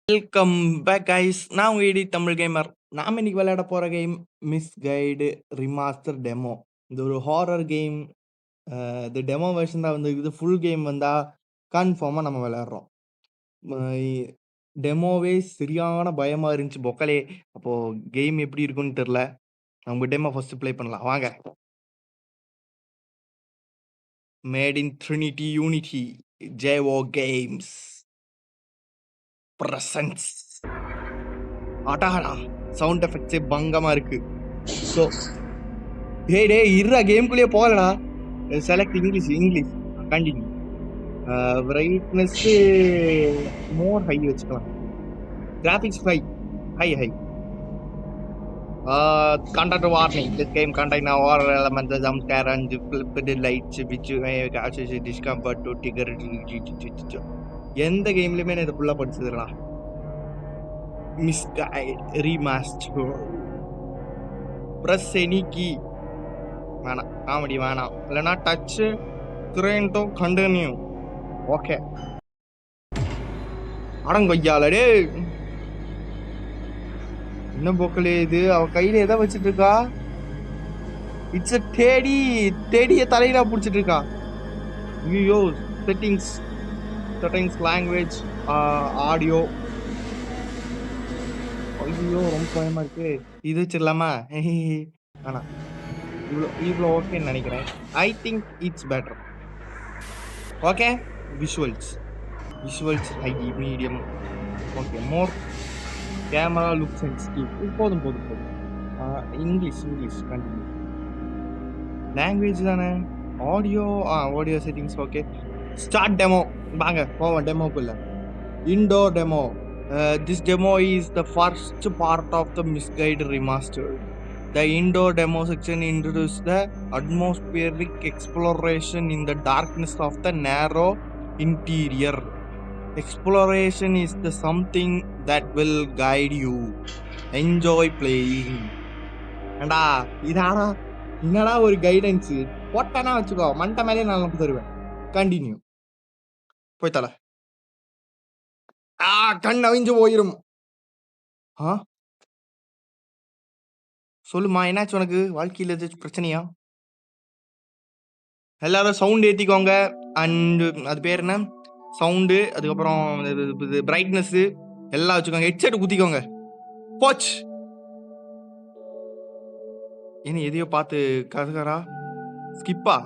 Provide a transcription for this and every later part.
Welcome back guys. நான் உங்க இடி தமிழ் கேமர். நாம இன்னைக்கு விளையாட போற கேம் மிஸ் கைடு ரிமாஸ்டர் டெமோ. இது ஒரு ஹாரர் கேம். இது டெமோ வெர்ஷன் தான் வந்து இது. ஃபுல் கேம் வந்தா கன்ஃபார்மா நம்ம விளையாடுறோம். டெமோவே சரியான பயமா இருந்துச்சு பொக்கலே. அப்போ கேம் எப்படி இருக்குன்னு தெரியல. நம்ம டெமோ ஃபர்ஸ்ட் ப்ளே பண்ணலாம் வாங்க. Made in Trinity Unity JO games presents. அடாடா சவுண்ட் எஃபெக்ட்ஸே பங்கமா இருக்கு. ஸோ டே இருடா, கேம்குள்ளேயே போகலடா. Select English continue. Brightness more high வச்சுக்கலாம். Graphics high. Content warning. This game contains horror elements, jump scare and flipped lights which may cause discomfort to trigger. எந்த கேம்லயுமே நான் இதை ஃபுல்லாக படிச்சதுடா. Misguide remaster. Press any key. வேணாம், comedy வேணாம். இல்லைனா touch கிரேன்டோ கண்டினியூ. ஓகே. அடங்கொய்யாலடே என்ன போக்கலே இது? அவ கையில எதை வச்சுட்டு இருக்கா? இட்ஸ் தேடிய தலையில பிடிச்சிட்டு இருக்கா. ஐயோ, செட்டிங்ஸ் லாங்குவேஜ் ஆடியோ. ஐயோ ரொம்ப பயமா இருக்கு. இது வச்சிடலாமா? வேணாம், இவ்வளோ ஓகேன்னு நினைக்கிறேன். I think it's better. Okay. Visuals high medium. Okay. More camera look sensitive. போதும். English continue. லாங்குவேஜ் தானே. Audio settings okay. Start demo. வாங்க போவோம் டெமோக்குள்ள. Indoor demo. This demo is the first part of the Misguide Remastered. The indoor demo section introduces the atmospheric exploration in the darkness of the narrow interior. Exploration is the something that will guide you. Enjoy playing. ஏண்டா இதாடா என்னடா ஒரு guidance போட்டானா வச்சுக்கோ, மண்டை மேலே நான் தருவேன். Continue. போய் தலை. கண் அவிஞ்சு போயிரும். சொல்லுமா, என்னாச்சு உனக்கு? வாழ்க்கையில் ஏதாச்சும் பிரச்சனையா? எல்லாரும் சவுண்ட் ஏற்றிக்கோங்க. அண்டு அது பேர் என்ன, சவுண்டு, அதுக்கப்புறம் பிரைட்னஸ் எல்லாம் வச்சுக்கோங்க. ஹெட்செட் குத்திக்கோங்க. போச்சு. என்ன எதையோ பார்த்து கதகரா ஸ்கிப்பா?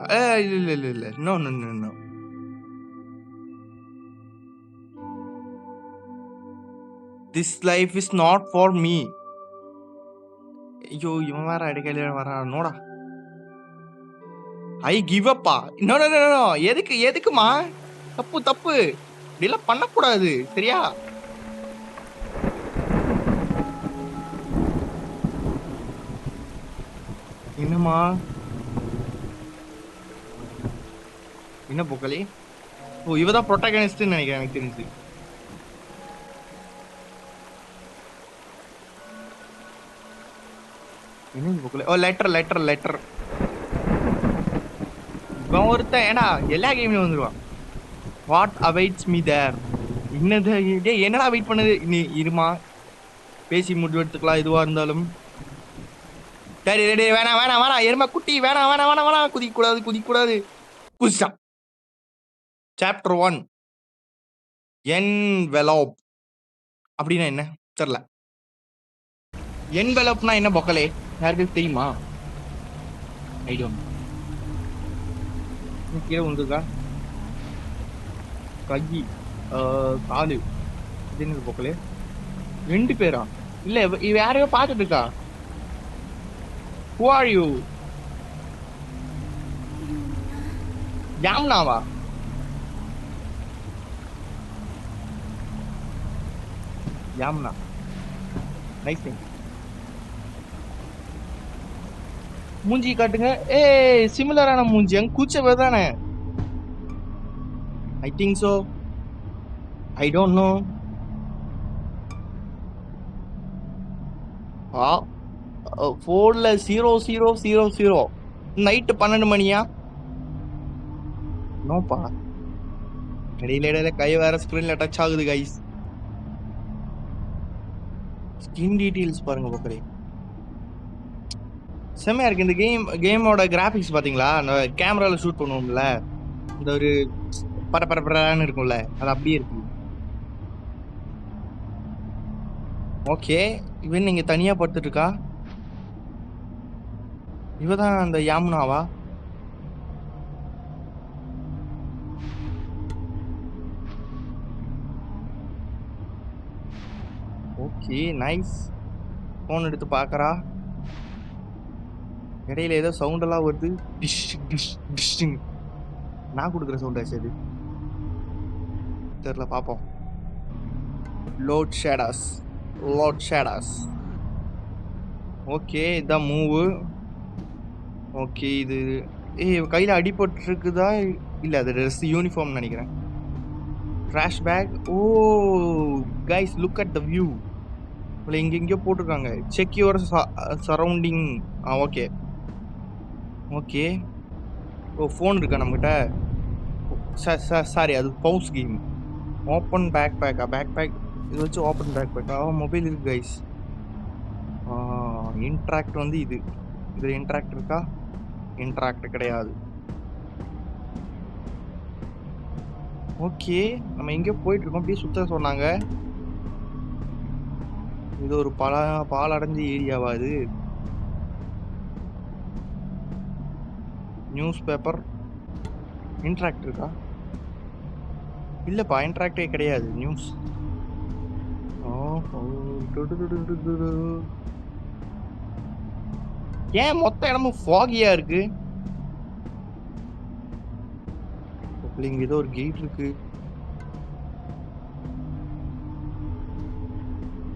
இல்லை no. This life is not for me. ஐயோ, இவன் வேற அடிக்கடி வரான் நோடா. ஐ கிவ் அப்பா. நோ. எதுக்குமா? தப்பு இப்படிலாம் பண்ணக்கூடாது, சரியா? என்னம்மா என்ன போக்கலே? இவதான் ப்ரொட்டகனிஸ்ட்னு நினைக்கிறேன், எனக்கு தெரிஞ்சு. என்ன போக்கலே? லெட்டர். இவன் ஒருத்தன் ஏன்னா எல்லா கேம்லயும் வந்துருவான். What awaits me there. என்னடா வெயிட் பண்ணது? நீ இருமா, பேசி முடிவு எடுத்துக்கலாம் எதுவா இருந்தாலும். சரி வேணாம் எருமை குட்டி, வேணாம் குதிக்கூடாது. புதுசா சாப்டர் 1 என்வெலோப் அப்படின்னா என்ன தெரியல. என்வெலோப்னா என்ன பொக்கலே? யாருக்கு தெரியுமா? I don't. கீழே வந்துருக்கா கை காலு. இது என்னது பொக்கலே? 2 பேரா? இல்ல இவ யாரையோ பார்த்துட்டு இருக்கா. Who are you? யாம்னாவா? யாம்னா நைஸ் திங். மூஞ்சி காட்டுங்க. சிமிலரான மூஞ்சி. அங்க கூச்சவே தானே. I think so. I don't know. 4ல 0000. நைட்டு 12 மணியா? நோப்பா. இடையில கை வேற ஸ்கிரீன்ல டச் ஆகுது கைஸ். ஸ்கின் டீடைல்ஸ் பாருங்க மக்களே. செம்மையா இருக்கு. இந்த கேமோட கிராபிக்ஸ் பாத்தீங்களா? அந்த கேமரால ஷூட் பண்ணுவோம்ல. இந்த ஒரு பரபரன்னு இருக்கும்ல. அது அப்படியே இருக்கு. ஓகே. இவன் இங்க தனியா படுத்துட்டு இருக்கா. இவதான் அந்த யாமுனாவா? Okay nice. போன் எடுத்து பாக்குறா. இடையில ஏதோ சவுண்ட் எல்லாம் வருது. டிஷ் டிஷ் டிஷ்னு. நான் கொடுக்குற சவுண்ட் ஆச்சு அது. தெரியல பாப்போம். Load shaders. ஓகே இதான் மூவு. ஓகே இது கையில அடிபட்டு இருக்குதா? இல்ல அது ட்ரெஸ் யூனிஃபார்ம் நினைக்கிறேன். Trash bag. Oh guys look at the view. இங்க எங்கேயோ போட்டிருக்காங்க. Check your surrounding. Okay okay. Oh phone இருக்கா நம்மகிட்ட? சாரி அது pause game. Open bag bag இது வச்சு ஓப்பன் பேக் மொபைல் இருக்கு கைஸ். இன்ட்ராக்ட் வந்து இது இன்ட்ராக்ட் இருக்கா? இன்ட்ராக்ட் கிடையாது. ஓகே நம்ம எங்கேயோ போயிட்டு இருக்கோம். அப்படியே சுத்த சொன்னாங்க. இது ஒரு பாலடைஞ்ச ஏரியாவா இது? News paper. இன்ட்ராக்ட் இருக்கா? இல்லப்பா இன்ட்ராக்டே கிடையாது. நியூஸ். ஏன் மொத்த இடமும் ஃபாகியா இருக்கு? இங்க ஏதோ ஒரு கேட் இருக்கு.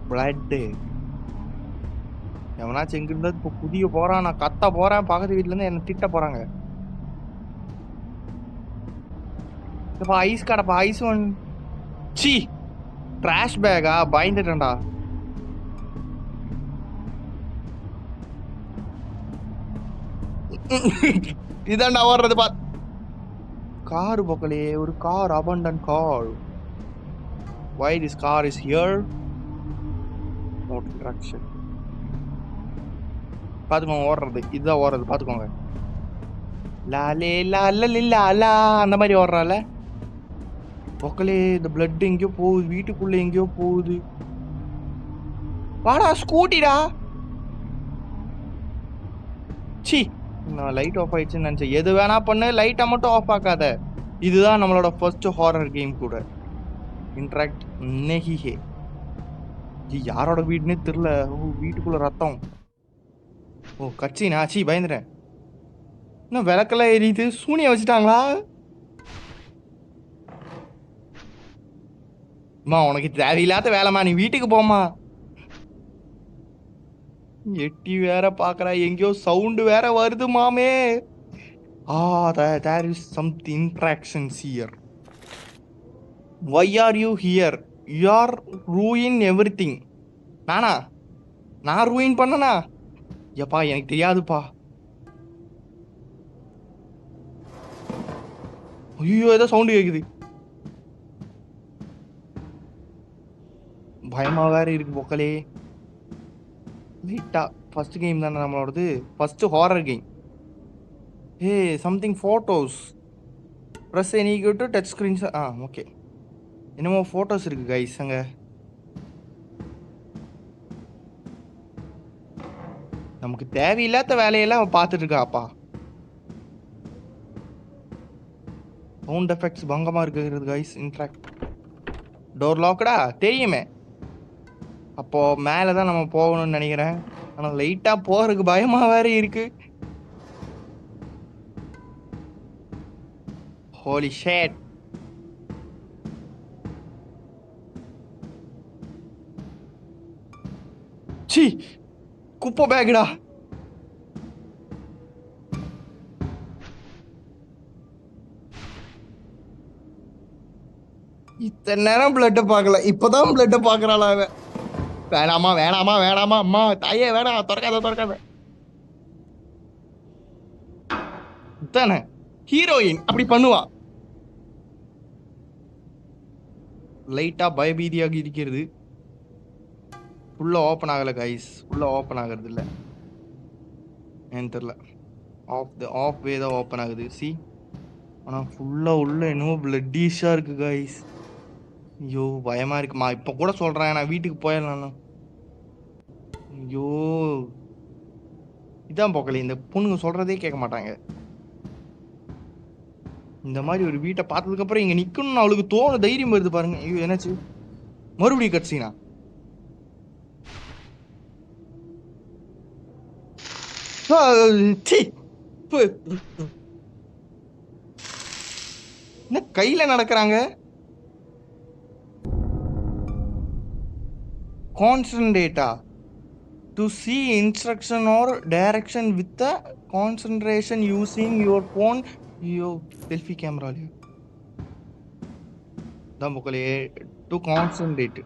பிளட். எவனாச்சும் எங்க இருந்தா இப்ப குதிய போறான். நான் கத்த போறேன். பக்கத்து வீட்டுல இருந்து என்ன திட்ட போறாங்க. ஐஸ் கடப்பா ஐஸ் ஒன். சி ட்ராஷ் பேக்கா? பயந்துட்டேன்டா. இதாண்டா ஓடுறது பா. கார் பக்கலே ஒரு car. Abandon car. Why this car is here? No interaction. பாத்துக்கோங்க ஓடுறது. இதுதான் ஓடுறது பாத்துக்கோங்க. லாலே லாலா அந்த மாதிரி ஓடுறால. பக்கலே இந்த பிளட் எங்கேயோ போகுது. வீட்டுக்குள்ள எங்கேயோ போகுது. வாடா ஸ்கூட்டிடா. சி நான் லைட் ஆஃப் ஆயிடுச்சுன்னு நினைச்சேன். எது வேணா பண்ணு, லைட்டை மட்டும் ஆஃப் ஆக்காத. இதுதான் நம்மளோட ஃபர்ஸ்ட் ஹாரர் கேம் கூட. இன்ட்ராக்ட் நெஹிஹே. யாரோட வீடுன்னே தெரியல. வீட்டுக்குள்ள ரத்தம். ஓ கட்சினா. சி பயந்துட்டேன். இன்னும் விளக்கெல்லாம் எரியுது. சூனிய வச்சுட்டாங்களா? அம்மா உனக்கு தேவையில்லாத வேலைமா, நீ வீட்டுக்கு போமா. எட்டி வேற பாக்குறா. எங்கேயோ சவுண்டு வேற வருது மாமே. there is something interactions here. Why are you here? You are ruin everything. நான் ரூயின் பண்ணனா? எப்பா எனக்கு தெரியாதுப்பா. ஐயோ ஏதோ சவுண்டு கேக்குது. பயமா வேற இருக்கு பொக்கலே. லைட்டா ஃபர்ஸ்ட் கேம் தானே நம்மளோடது. First horror game. A something photos. Press any to touch screens. Okay. என்னமோ ஃபோட்டோஸ் இருக்கு கைஸ் அங்க. நமக்கு தேவையில்லாத வேலையெல்லாம் பார்த்துட்டு இருக்காப்பா. சவுண்ட் எஃபெக்ட்ஸ் பங்கமா இருக்கிறது கைஸ். இன்ட்ராக்ட். டோர் லாக்டா தெரியுமே. அப்போ மேலே தான் நம்ம போகணும்னு நினைக்கிறேன். ஆனால் லைட்டாக போகிறதுக்கு பயமாக வேற இருக்கு. ஹோலி ஷேட். சி குப்பை பேக்குடா. இத்தனை நேரம் பிளட்டை பார்க்கல. இப்போதான் பிளட்டை பார்க்குறாள் அவன். வேணாமா வேணாமா வேணாமா அம்மா தாயே வேணாம். திறக்காத. தானே ஹீரோயின் அப்படி பண்ணுவா. லைட்டா பயபீதியாக இருக்கிறது. ஃபுல்லா ஓப்பன் ஆகல கைஸ். ஃபுல்லா ஓப்பன் ஆகுறது இல்ல. ஏன்னு தெரியல. ஆஃப் வே தான் ஓப்பன் ஆகுது. சி. ஆனா ஃபுல்லா உள்ள என்னமோ பிளட்டிஷா இருக்கு கைஸ். ஐயோ பயமா இருக்குமா. இப்ப கூட சொல்றேன் நான் வீட்டுக்கு போயிடலாம். ஐயோ இதான் போக்கல. இந்த பொண்ணுங்க சொல்றதே கேட்க மாட்டாங்க. இந்த மாதிரி ஒரு வீட்டை பார்த்ததுக்கு அப்புறம் இங்க நிக்கணும்னு அவளுக்கு தைரியம் வருது பாருங்க. ஐயோ என்னாச்சு? மறுபடியும் கட்சினா என்ன கையில நடக்கிறாங்க? கான்சன்ட்ரேட்டா to see instruction or direction with the concentration using your phone. ஐயோ செல்ஃபி கேமராலயா தான் மக்களே. To concentrate.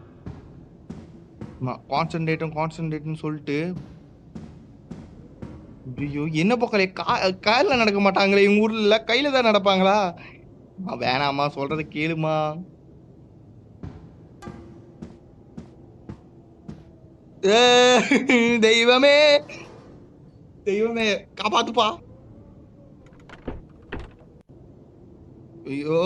கான்சன்ட்ரேட்னு சொல்லிட்டு ஐயோ என்ன பக்கலே காலில் நடக்க மாட்டாங்களே இவங்க ஊர்ல, கையில தான் நடப்பாங்களா? வேணாமா சொல்றத கேளுமா. தெய்வமே தெய்வமே காப்பாத்துப்பா. ஐயோ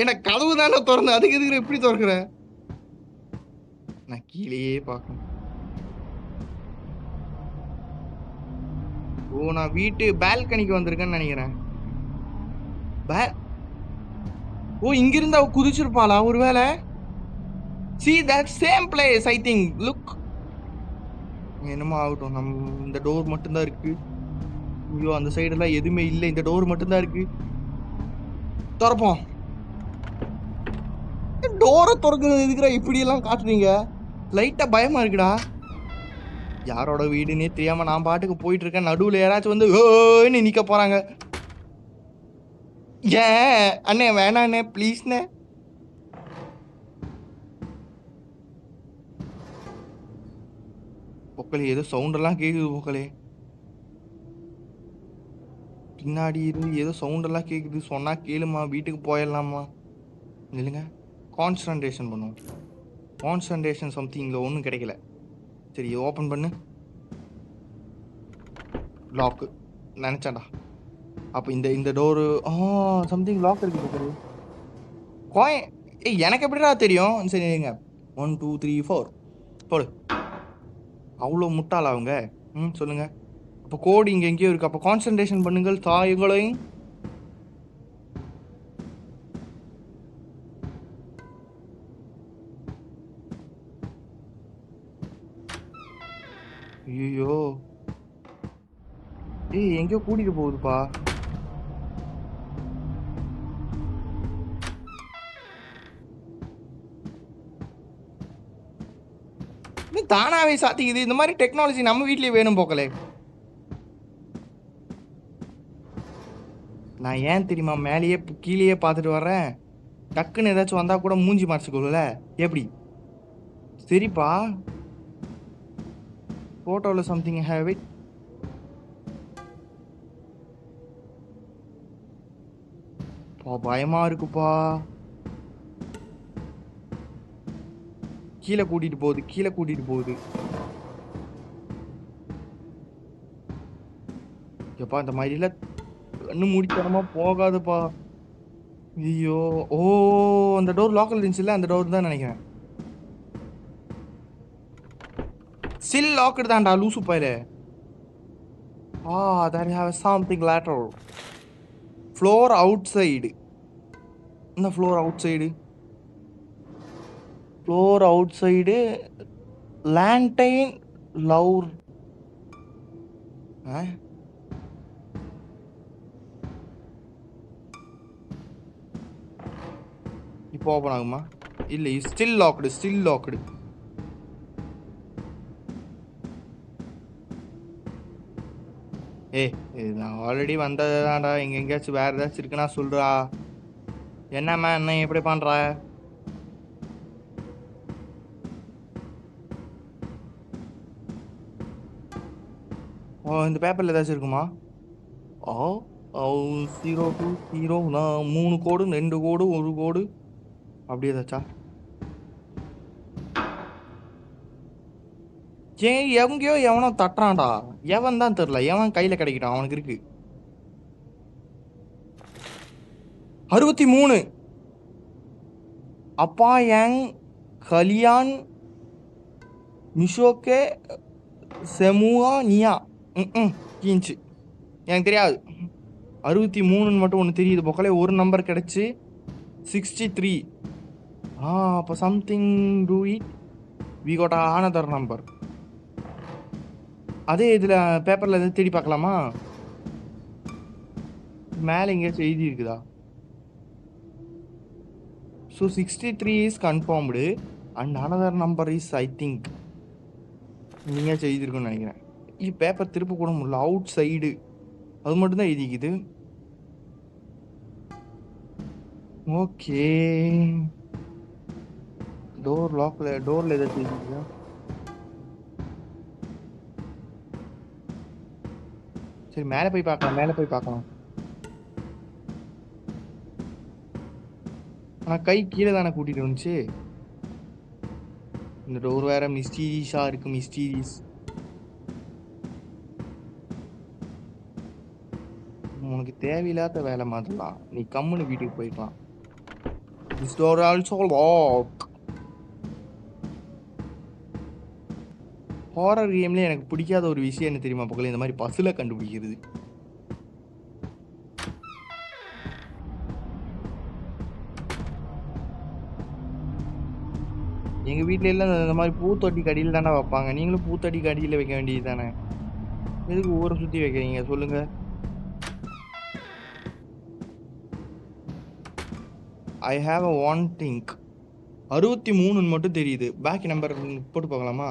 என்ன கதவு தானே திறந்து அதுக்கு எதுக்கு எப்படி திறக்கிற? நான் கீழேயே பார்க்கணும். ஓ நான் வீட்டு பால்கனிக்கு வந்திருக்கேன்னு நினைக்கிறேன். ஓ இங்கிருந்து அவ குதிச்சிருப்பாளா ஒருவேளை? see that same place I think. look. என்னமோ ஆகட்டும். இந்த டோர் மட்டும்தான் இருக்கு. ஐயோ அந்த சைடெல்லாம் எதுவுமே இல்லை. இந்த டோர் மட்டும்தான் இருக்கு. திறப்போம். டோரை திறக்கிறது எதுக்குறா இப்படி எல்லாம் காட்டுறீங்க? லைட்டா பயமா இருக்குடா. யாரோட வீடுன்னே தெரியாம நான் பாட்டுக்கு போயிட்டு இருக்கேன். நடுவுல யாராச்சும் வந்து ஓன்னு நிக்க போறாங்க. ஏன் அண்ணே வேணாண்ணே ப்ளீஸ்ண்ணே. பொக்கலே ஏதோ சவுண்ட் எல்லாம் கேக்குது பொக்கலே. பின்னாடி இருந்து ஏதோ சவுண்ட் எல்லாம் கேக்குது. சொன்னா கேளுமா, வீட்டுக்கு போயிடலாமா? இல்லைங்க கான்சன்ட்ரேஷன் பண்ணுவோம். கான்சன்ட்ரேஷன் சம்திங்ல ஒன்றும் கிடைக்கல. சரி ஓப்பன் பண்ணு. லாக்கு நினைச்சாண்டா. அப்போ இந்த டோரு சம்திங் லாக் இருக்கு பொக்கலே. கோயின் எனக்கு எப்படிடா தெரியும்? சரிங்க 1 2 3 4 போடு. அவ்வளோ முட்டாளா அவங்க? சொல்லுங்க. அப்போ கோடு இங்கே எங்கேயோ இருக்கு. அப்போ கான்சன்ட்ரேஷன் பண்ணுங்கள் தாயங்களையும். ஐயோ எங்கேயோ கூட்டிட்டு போகுதுப்பா. தானாவே சாத்திக்குது. இந்த மாதிரி டெக்னாலஜி நம்ம வீட்லயே வேணும் போக்கலே. நான் ஏன் தெரியுமா மேலேயே கீழேயே பார்த்துட்டு வர்றேன். டக்குன்னு ஏதாச்சும் வந்தா கூட மூஞ்சி மறைச்சுக்கொள்ளல. எப்படி? சரிப்பா. போட்டோல சம்திங் ஹேவ் இட். பயமா இருக்குப்பா. கீழே கூட்டிட்டு போகுது. எப்பா இந்த மாதிரிலாம் இன்னும் முடிக்காம போகாதுப்பா. ஐயோ அந்த டோர் லாக்கல் இருந்துச்சுல்ல, அந்த டோர் தான் நினைக்கிறேன். ஸ்டில் லாக்டு தான்டா லூசு பையலே. that have something lateral. Floor outside. என்ன floor outside? Floor outside லேண்டைன் லவுர். இப்போ ஓப்பன் ஆகுமா? இல்லை ஸ்டில் லாக்டு. நான் ஆல்ரெடி வந்தது தான்டா. இங்கே எங்கேயாச்சும் வேறு ஏதாச்சும் இருக்குன்னா சொல்கிறா. என்னம்மா என்ன எப்படி பண்ணுற? இந்த பேப்பரில் ஏதாச்சும் இருக்குமா? 0 2 0 3 கோடு 2 கோடு 1 கோடு. அப்படி ஏதாச்சா? ஏன் எங்கேயோ எவனோ தட்டுறான்டா. எவன் தான் தெரியல. எவன் கையில கிடைக்கட்டும் அவனுக்கு இருக்கு. 63. அப்பா யங் கலியான் மிஷோக்கே செமுவா நியா. கீஞ்சி எனக்கு தெரியாது. 63ன்னு மட்டும் ஒன்று தெரியுது பொக்கலே. ஒரு நம்பர் கிடைச்சு 63. அப்போ something to it we got another number. அதே இதில் பேப்பரில் எதாவது தேடி பார்க்கலாமா? மேலே எங்கேயாச்சும் எழுதி இருக்குதா? So 63 is confirmed and another number is I think எங்கேயாச்சும் எழுதிருக்குன்னு நினைக்கிறேன். பேப்பர் திருப்ப கூட முடியல. அவுட் சைடு அது மட்டும்தான் எழுதிக்குது. ஓகே, டோர் லாக்ல டோர்ல ஏதாச்சும் எழுதிக்குதா? சரி மேலே போய் பார்க்கலாம், மேலே போய் பார்க்கலாம். ஆனால் கை கீழே தானே கூட்டிகிட்டு வந்துச்சு. இந்த டோர் வேற மிஸ்டீரியஸாக இருக்கு. மிஸ்டீரியஸ். உனக்கு தேவையில்லாத வேலை மாதிரிலாம். நீ கம்முன்னு வீட்டுக்கு போய்க்கலாம். This door also lock. Horror கேம்ல எனக்கு பிடிக்காத ஒரு விஷயம் என்ன தெரியுமா பக்கத்துல? இந்த மாதிரி பஸ்ஸில் கண்டுபிடிக்கிறது. எங்கள் வீட்டில எல்லாம் இந்த மாதிரி பூத்தொட்டி கடியில் தானே வைப்பாங்க. நீங்களும் பூத்தொட்டி கடியில் வைக்க வேண்டியது தானே. எதுக்கு ஊரை சுற்றி வைக்கிறீங்க சொல்லுங்க? I have a one think. 63 மட்டும் தெரியுது. பேக் நம்பர் போட்டு பார்க்கலாமா?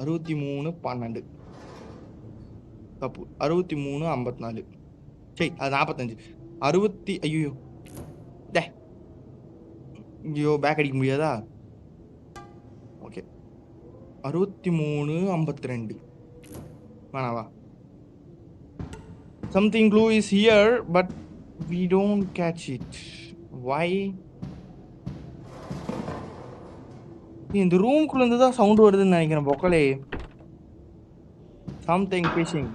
63 12 தப்பு. 63 54. சரி அது 45. 60. ஐயோ டே, ஐயோ பேக் அடிக்க முடியாதா? ஓகே 63 52 வேணாவா? Something clue is here but we don't catch it. Why? இந்த ரூம்குள்ள இருந்து தான் சவுண்ட் வருதுன்னு நினைக்கிறேன் பொக்கலே. Something phishing.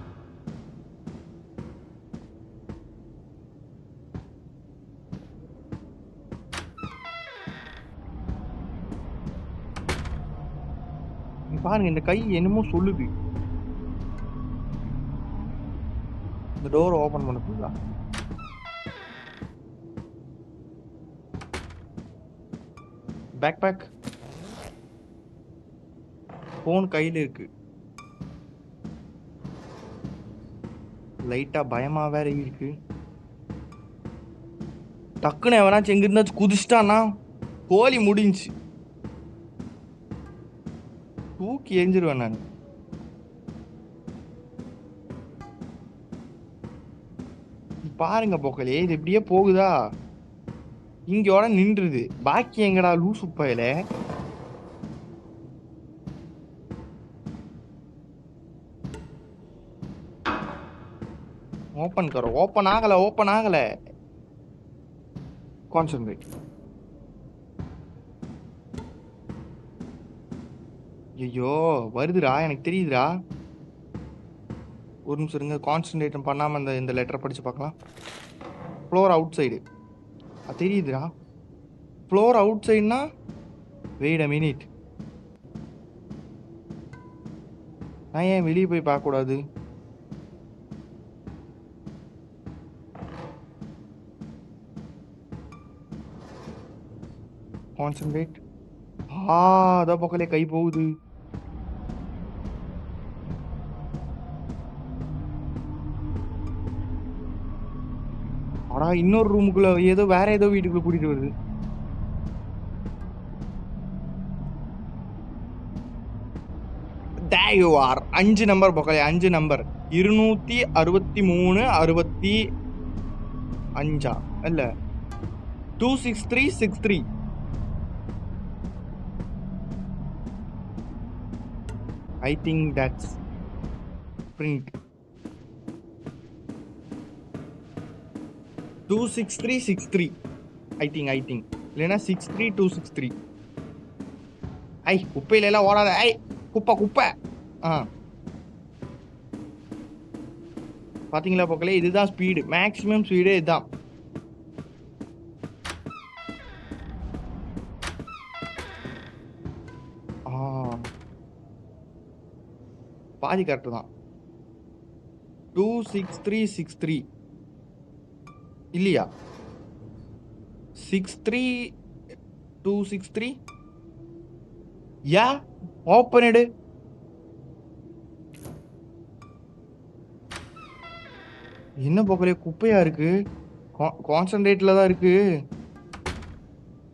பாருங்க இந்த கை என்னமோ சொல்லுது. இந்த டோர் ஓபன் பண்ணதுதா? Bag bag. போன் கையில இருக்கு. லைட்டா பயமா வேற இருக்கு. டக்குன்னு எவனாச்சும் எங்க இருந்தாச்சும் குதிச்சிட்டானா கோழி முடிஞ்சு. தூக்கி எரிஞ்சிருவேன் நான். பாருங்க பொக்கலே, இது இப்படியே போகுதா? இங்கோட நின்றுது. பாக்கி எங்கடா லூசு பயல? ஓபன் கரோ. ஓபன் ஆகல, ஓபன் ஆகல. கான்சென்ட்ரேட். ஐயோ வருதுடா, எனக்கு தெரியுதுடா. ஒரு நிமிஷம் இருங்க. கான்சென்ட்ரேட் பண்ணாம இந்த லெட்டரை படிச்சு பார்க்கலாம். ஃப்ளோர் அவுட் சைடு தெரியுதுடா. ஃப்ளோர் அவுட் சைடுனா வெயிட் அ மினிட். நான் ஏன் வெளியே போய் பார்க்க கூடாது? கான்சென்ட்ரேட். அதான் பக்கலே கை போகுது. ஆனா இன்னொரு ரூமுக்குள்ள ஏதோ வேற ஏதோ வீட்டுக்குள்ள கூட்டிட்டு வருது. There you are. 5 நம்பர் பக்கலே. 5 நம்பர் 263 65 இல்ல 26363. I think that's print. 26363. I think இல்லைன்னா 63263. ஐ குப்பையில எல்லாம் ஓடாத. ஐ குப்பை குப்பை. ஆ பாத்தீங்களா பக்கலே, இதுதான் ஸ்பீடு, மேக்ஸிமம் ஸ்பீடு இதுதான். ஆ பாதி கரெக்ட் தான். 26363 இல்லையா? 63263. யா ஓப்பன் எடு. என்ன போக்கலே குப்பையா இருக்கு. கான்சென்ட்ரேட்ல தான் இருக்கு.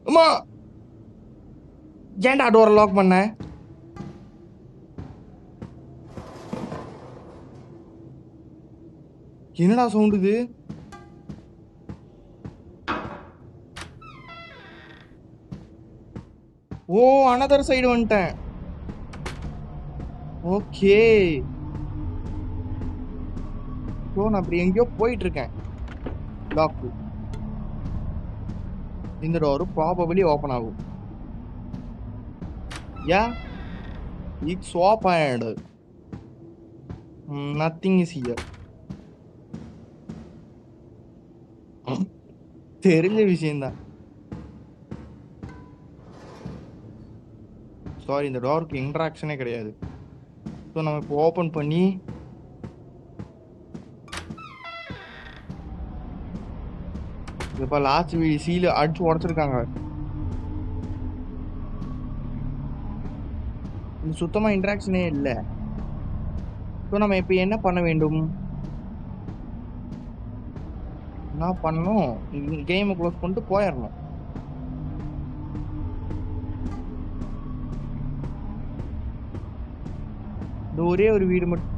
அம்மா ஏன்டா டோரை லாக் பண்ண? என்னடா சவுண்ட் இது? ஓ அனதர் சைடு வந்துட்டேன். ஓகே ஸோ நான் அப்படி எங்கேயோ போயிட்டு இருக்கேன். லாக். இந்த டோரு ப்ராபபிலி ஓப்பன் ஆகும். Yeah it's opened. Nothing is here. தெரிஞ்ச விஷயம்தான். சாரி, இந்த டோருக்கு இன்ட்ராக்ஷனே கிடையாது. ஸோ நம்ம இப்போ ஓப்பன் பண்ணி இப்போ லாஸ்ட் சீல அடிச்சு உடச்சிருக்காங்க. இது சுத்தமா இன்ட்ராக்ஷனே இல்லை. ஸோ நம்ம இப்போ என்ன பண்ண வேண்டும்? என்ன பண்ணணும்? கேமை க்ளோஸ் பண்ணிட்டு போயிடணும். இந்த ஒரே ஒரு வீடு மட்டும்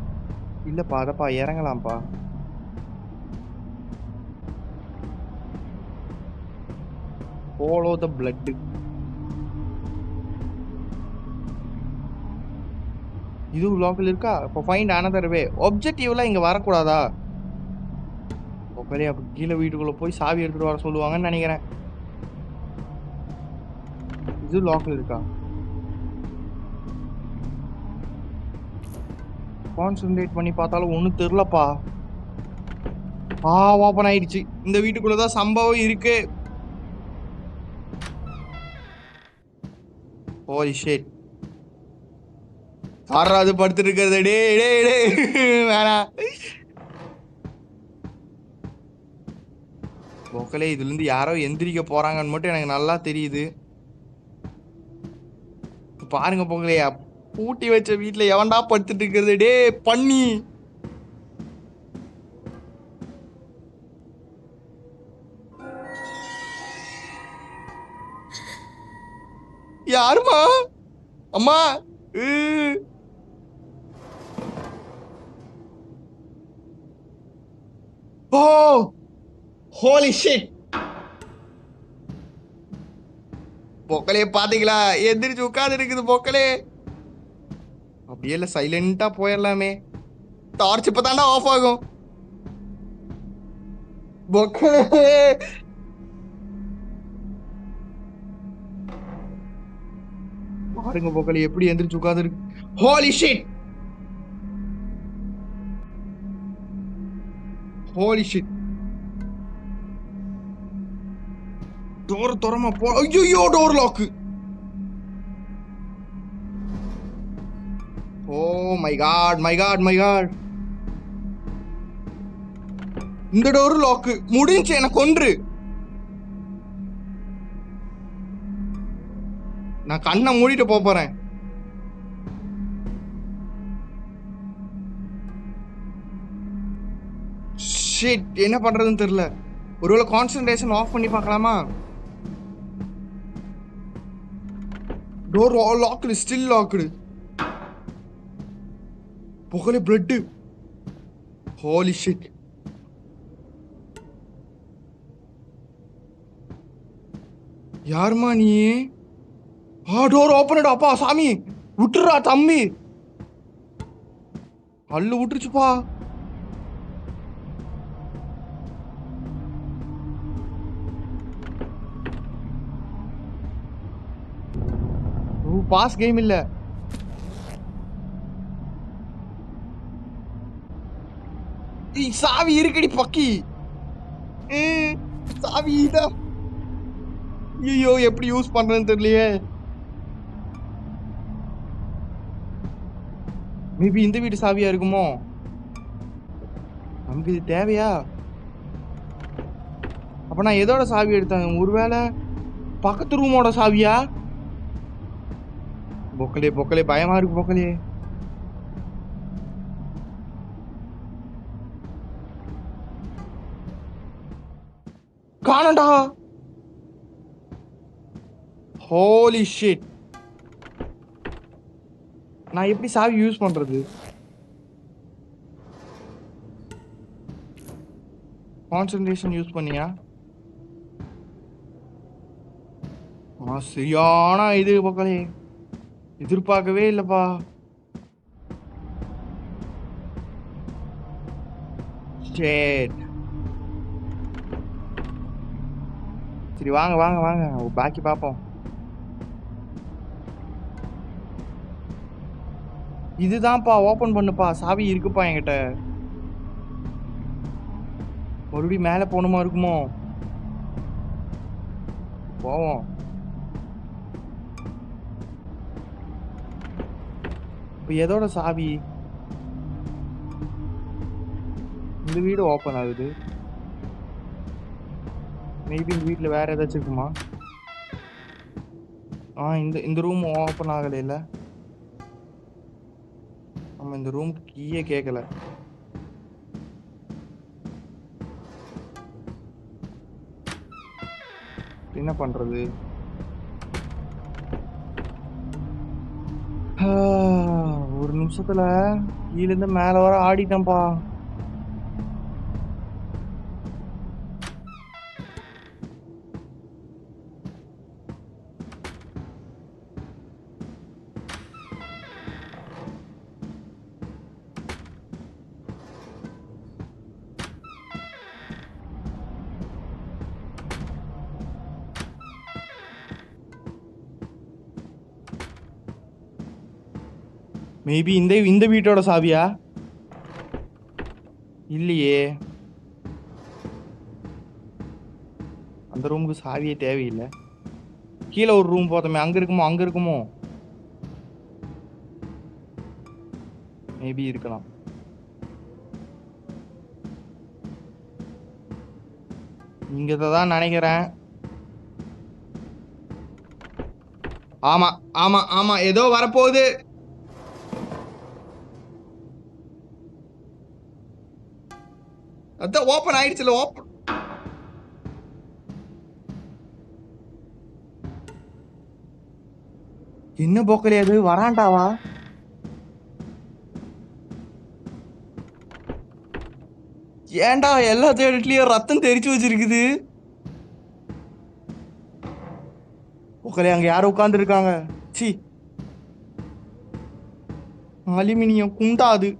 இல்லப்பா. அதப்பா இறங்கலாம்ப்பா. Follow the blood. இது லோக்கல் இருக்கா? இப்போ ஃபைண்ட் அனதர் வே. ஆப்ஜெக்டிவ்லாம் இங்க வரக்கூடாதா? ஓகே, அப்ப கீழே வீட்டுக்குள்ள போய் சாவி எடுத்துட்டு வர சொல்லுவாங்கன்னு நினைக்கிறேன். இது லோக்கல் இருக்கா? கான்சென்ட்ரேட் பண்ணி பார்த்தாலும் ஒன்றும் தெரியலப்பா. ஓப்பன் ஆயிடுச்சு. இந்த வீட்டுக்குள்ளதான் சம்பவம் இருக்கு. Holy shit. யாராவது படுத்துட்டு இருக்கிறது? டே டே டே வேணாம். போக்கலே இதுல இருந்து யாரோ எந்திரிக்க போறாங்கன்னு மட்டும் எனக்கு நல்லா தெரியுது. பாருங்க போக்கலே, பூட்டி வச்ச வீட்டுல எவன்டா படுத்துட்டு இருக்கிறது? டே பண்ணி. யாருமா? அம்மா. ஓ ஹோலி ஷிட். பொக்கலே பாத்தீங்களா? எந்திரிச்சு உட்காந்து இருக்குது பொக்கலே. அப்படியே இல்ல, சைலண்டா போயிடலாமே. டார்ச் இப்பதாண்டா ஆஃப் ஆகும். பொக்கலே பாருங்க பொக்கலே எப்படி எந்திரிச்சு உட்காந்து இருக்கு. Holy shit. Holy shit. Door திறமா போ. ஐயோ door lock. Oh my god my god my god. இந்த டோர் லாக் முடிஞ்சு. எனக்கு கொன்று. நான் கண்ணை மூடிட்டு போறேன். ஷிட், என்ன பண்றதுன்னு தெரியல. ஒருவேளை கான்சென்ட்ரேஷன் ஆஃப் பண்ணி பார்க்கலாமா? Door logged, still logged. புகழே பிளட். Holy shit. யாருமா நீ? Door open. அப்பா சாமி விட்டுறா தம்பி. அல்லு விட்டுருச்சுப்பா. ஓ பாஸ் கேம் இல்ல. சாவி இருக்குடி பக்கி. ம், சாவி இதான். ஐயோ எப்படி யூஸ் பண்றதுன்னு தெரியலையே. மேபி இந்த வீட்டு சாவியா இருக்குமோ? நமக்கு இது தேவையா? அப்ப நான் எதோட சாவி எடுத்தேன்? ஒருவேளை பக்கத்து ரூமோட சாவியா? பொக்கலே பொக்கலே பயமா இருக்கு பொக்கலே. காணோம்டா. Holy shit. நான் எப்படி சாவி யூஸ் பண்றது? கான்சென்ட்ரேஷன் யூஸ் பண்ணியா? சரியான இது பொக்கலே. எதிர்பார்க்கவே இல்லப்பா. ஷிட். சரி வாங்க வாங்க வாங்க பாக்கி பாப்போம். இதுதான்ப்பா ஓபன் பண்ணுப்பா. சாவி இருக்குப்பா என்கிட்ட. மறுபடியும் மேல போகணுமா இருக்குமோ? போவோம். இப்ப எதோட சாவி? இந்த வீடு ஓபன் ஆகுது. மேபி இந்த வீட்ல வேற ஏதாச்சும் இருக்குமா? இந்த ரூம் ஓபன் ஆகல இல்ல. நம்ம இந்த ரூம் கீயே கேட்கல. என்ன பண்றது? ஒரு நிமிஷத்துல கீழ இருந்து மேல வர ஆடிட்டேன்ப்பா. மேபி இந்த வீட்டோட சாவியா? இல்லையே. அந்த ரூமுக்கு சாவியே தேவையில்லை. கீழே ஒரு ரூம் போதமே, அங்க இருக்குமோ? அங்க இருக்குமோ? மேபி இருக்கலாம். இங்கதான் நினைக்கிறேன். ஆமா ஆமா ஆமா ஏதோ வரப்போகுது. அதான் ஓபன் ஆயிடுச்சுல. ஓபன் என்ன போக்கலே அது? வராண்டாவா? ஏன்டா எல்லா தேடட்லயும் ரத்தம் தெரிச்சு வச்சிருக்குது? போக்கலே அங்க யாரும் உட்கார்ந்து இருக்காங்க. சி அலுமினியம் குண்டாது.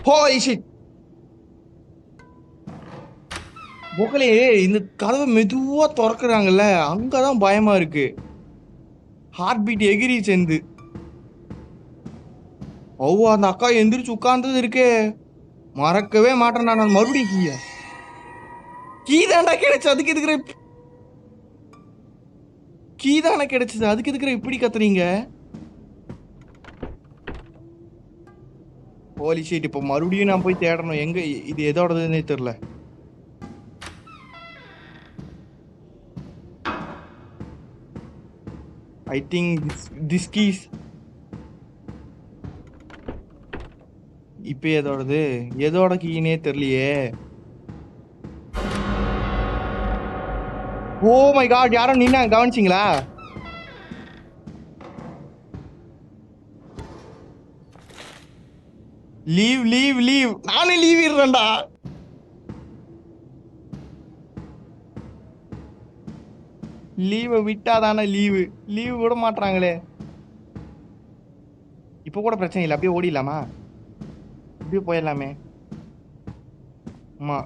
Holy shit. போக்கலே இந்த கதவை மெதுவா திறக்கிறாங்கல்ல, அங்கதான் பயமா இருக்கு. ஹார்ட் பீட் எகிரி சேர்ந்து. அந்த அக்கா எந்திரிச்சு உட்கார்ந்தது இருக்கே, மறக்கவே மாட்டேன் நான். மறுபடியும் கீ தாண்டா கிடைச்சு. அதுக்கு எதுக்குற கீ தானே கிடைச்சது? அதுக்கு எதுக்குற இப்படி கத்துறீங்க? Holy shit. இப்போ மறுபடியும் நான் போய் தேடணும். எங்க இது எதோடதுன்னே தெரியல. I think this keys. இப்ப எதோடது? எதோட கீனே தெரியலையே. Oh my god. யாரும் நின்னா கவனிச்சிங்களா? Leave leave leave. நானே லீவ் இடுறேன்டா. லீவை விட்டாதானே லீவு. லீவு விட மாட்டாங்களே. இப்போ கூட பிரச்சனை இல்லை. அப்படியே ஓடிடலாமா? அப்படியே போயிடலாமே. ஆமா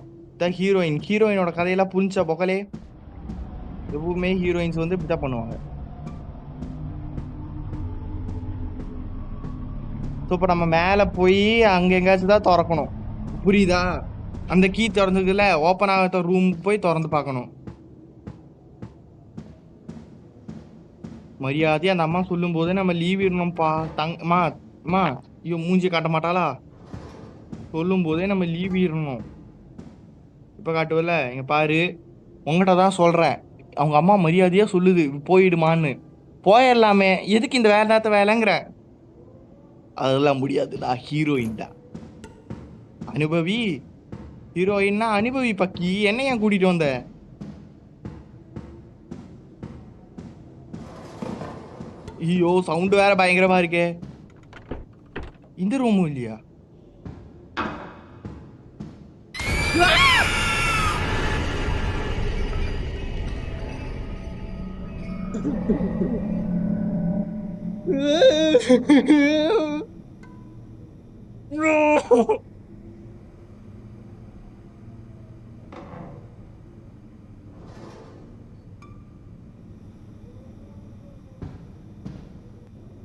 த ஹீரோயினோட கதையெல்லாம் புரிஞ்சா பொக்கலே? எப்பவுமே ஹீரோயின்ஸ் வந்து இப்படித்தான் பண்ணுவாங்க. ஸோ, இப்ப நம்ம மேல போயி அங்க எங்கேயாச்சும் தான் தொறக்கணும். புரியுதா? அந்த கீ தொறந்ததுல ஓப்பன் ஆகாத ரூம் போய் தொறந்து பார்க்கணும். மரியாதையா அந்த அம்மா சொல்லும்போது நம்ம லீவ் விடணும்ப்பா. அம்மா அம்மா ஐயோ மூஞ்சிய காட்ட மாட்டாளா? சொல்லும்போதே நம்ம லீவ் விடணும். இப்ப காட்டுவல்ல, இங்க பாரு உன்கிட்ட தான் சொல்றேன். அவங்க அம்மா மரியாதையா சொல்லுது போயிடுமான்னு. போயிரலாமே. எதுக்கு இந்த வேண்டாத வேலைங்கிறேன். அதெல்லாம் முடியாது. நான் ஹீரோயின்டா. அனுபவி. ஹீரோயின்னா அனுபவி பக்கி. என்ன ஏன் கூட்டிட்டு வந்த? ஐயோ! சவுண்ட் வேற பயங்கரமா இருக்கே. இந்த ரூமும் இல்லையா?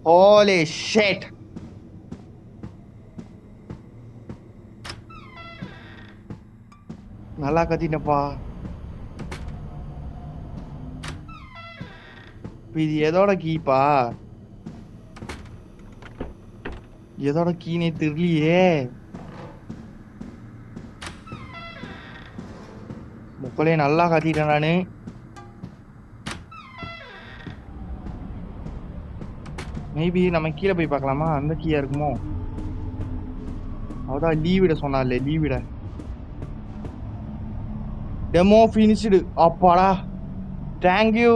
Holy shit. நல்லா கத்திட்டப்பா. இது எதோட கீப்பா? எதோட கீனே தெரியலையே. முக்கலே நல்லா கத்திட்டேன் நானு. மேபி நம்ம கீழே போய் பார்க்கலாமா? அந்த கீயா இருக்குமோ? அவதான் லீவிட சொன்னாலே லீவிட. Demo finished. அப்பாடா. Thank you.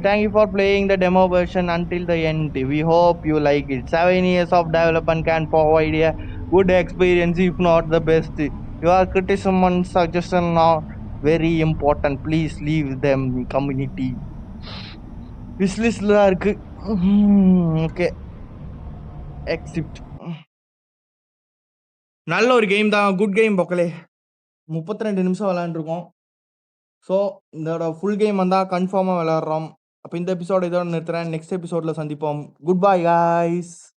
Thank you for playing the demo version until the end. We hope you like it. 7 years of development can provide a good experience, if not the best. Your criticism and suggestion are very important. Please leave them community. Wishlistல தான் இருக்கு. Okay. எக்ஸிப்ட். நல்ல ஒரு game தான். Good game பொக்கலே. 32 நிமிஷம் விளையாண்டுருக்கோம். ஸோ இதோட ஃபுல் கேம் வந்தால் கன்ஃபார்மாக விளையாடுறோம். அப்போ இந்த எபிசோட இதோட நிறுத்துறேன். நெக்ஸ்ட் எபிசோடில் சந்திப்போம். Good bye guys.